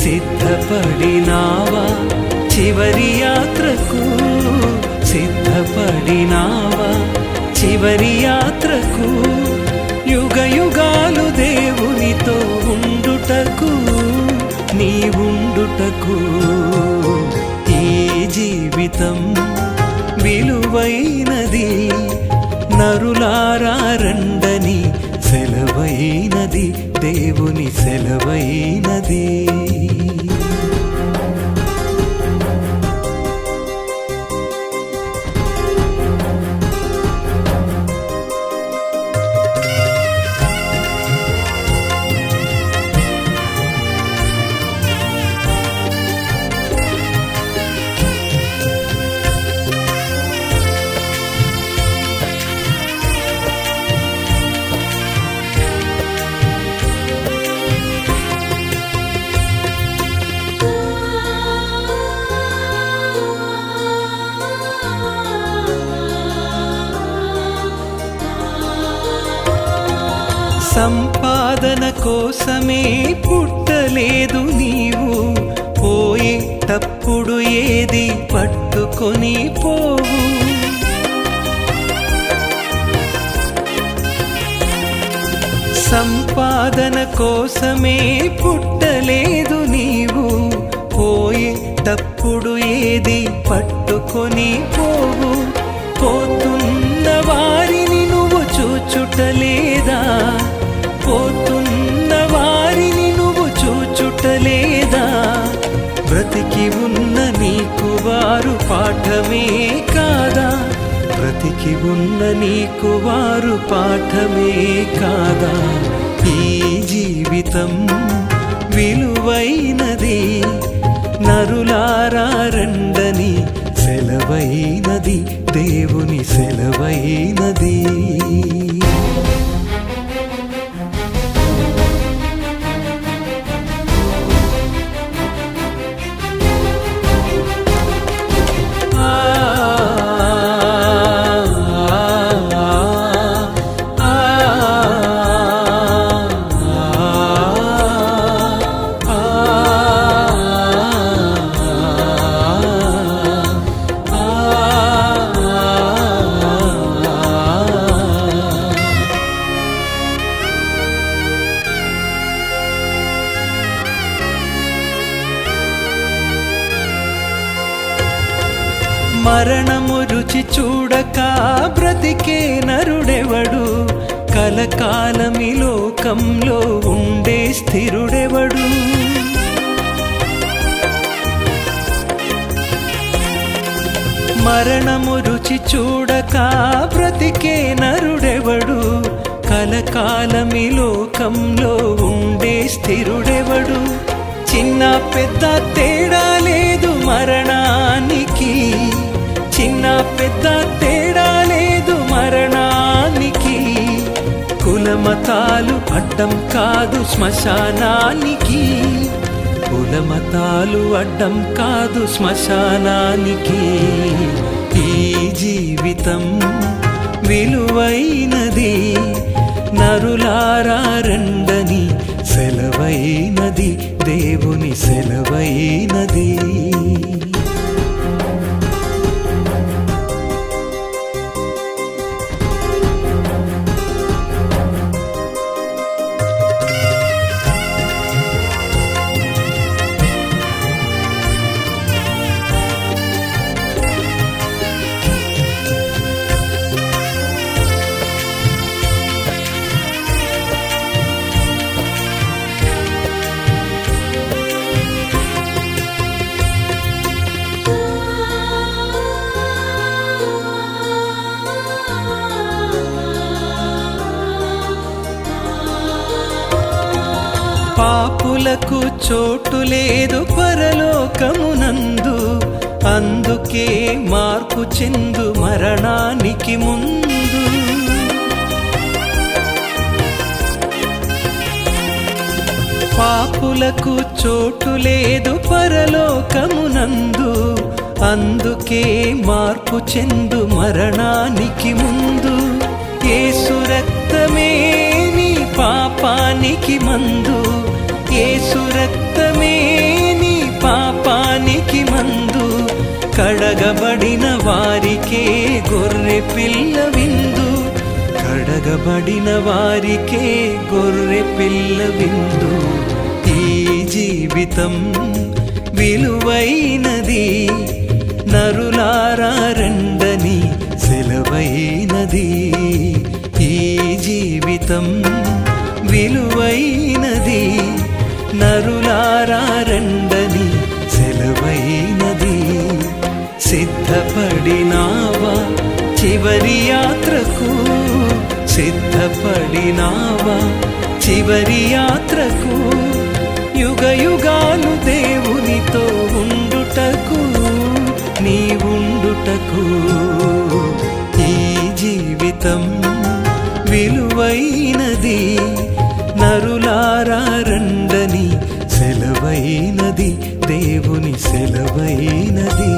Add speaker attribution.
Speaker 1: సిద్ధపడినావా చివరి యాత్రకు? సిద్ధపడినావా చివరి యాత్రకు? యుగ యుగాలు దేవునితో ఉండుటకు, నీవుండుటకు. ఈ జీవితం విలువైనది, నరులారా రండని సెలవైనది, దేవుని సెలవైనది. సంపాదన కోసమే పుట్టలేదు నీవు, పోయేటప్పుడు ఏది పట్టుకొని పోవు. సంపాదన కోసమే పుట్టలేదు నీవు, పోయేటప్పుడు ఏది పట్టుకొని పోవు. పోతున్న వారిని నువ్వు చూచుటలేదా? పోతున్న వారిని నువ్వు చూచుటలేదా? బ్రతికి ఉన్న నీకు వారు పాఠమే కాదా? బ్రతికి ఉన్న నీకు వారు పాఠమే కాదా? ఈ జీవితం విలువైనది, నరులారా రండని సెలవైనది, దేవుని సెలవైనది. మరణము రుచి చూడక బ్రతికే నరుడెవడు? కలకాలమి లోకంలో ఉండే స్థిరుడెవడు? మరణము రుచి చూడక బ్రతికే నరుడెవడు? కలకాలమి లోకంలో ఉండే స్థిరుడెవడు? చిన్న పెద్ద తేడా లేదు మరణానికి, చిన్న పెద్ద తేడా లేదు మరణానికి. కులమతాలు అడ్డం కాదు శ్మశానానికి, కులమతాలు అడ్డం కాదు శ్మశానానికి. ఈ జీవితం విలువైనది, నరులారా రండని సెలవైనది, దేవుని సెలవైనది. పాపులకు చోటు లేదు పరలోకమునందు, అందుకే మార్పు చెందు మరణానికి ముందు. పాపులకు చోటు లేదు పరలోకమునందు, అందుకే మార్పు చెందు మరణానికి ముందు. యేసు రక్తమే నీ పాపానికి మందు, యేసు రక్తమే నీ పాపానికి మందు, కడగబడిన వారికే గొర్రె పిల్ల విందు, కడగబడిన వారికే గొర్రె పిల్ల విందు. ఈ జీవితం విలువైనది, నరులారా రండని సెలవైనది. ఈ జీవితం విలువైనది, నరులారా రండని సెలవైనది. సిద్ధపడినావా చివరి యాత్రకు, సిద్ధపడినావా చివరి యాత్రకు, యుగ యుగాలు దేవునితో ఉండుటకు, నీవుండుటకు. ఈ జీవితం విలువైనది, నరులారా రండని సెలవైనది, దేవుని సెలవైనది.